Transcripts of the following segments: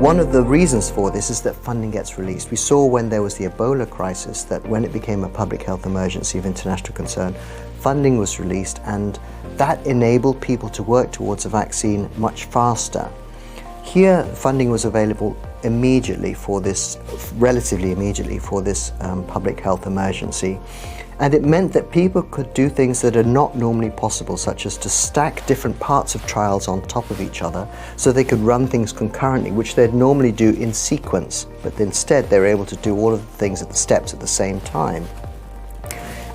One of the reasons for this is that funding gets released. We saw when there was the Ebola crisis that when it became a public health emergency of international concern, funding was released, and that enabled people to work towards a vaccine much faster. Here, funding was available immediately for this, relatively immediately for this public health emergency. And it meant that people could do things that are not normally possible, such as to stack different parts of trials on top of each other so they could run things concurrently, which they'd normally do in sequence, but instead they're able to do all of the things at the steps at the same time.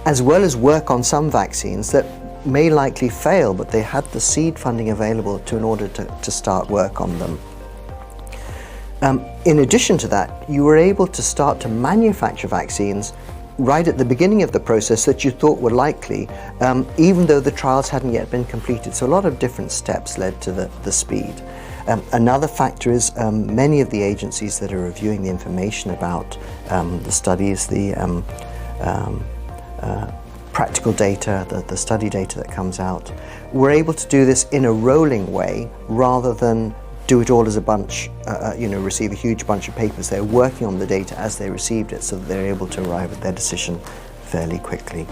As well as work on some vaccines that may likely fail, but they had the seed funding available in order to start work on them. In addition to that, you were able to start to manufacture vaccines right at the beginning of the process that you thought were likely, even though the trials hadn't yet been completed. So a lot of different steps led to the speed. Another factor is many of the agencies that are reviewing the information about the studies, the practical data, the study data that comes out, were able to do this in a rolling way rather than do it all as a bunch, receive a huge bunch of papers. They're working on the data as they received it so that they're able to arrive at their decision fairly quickly.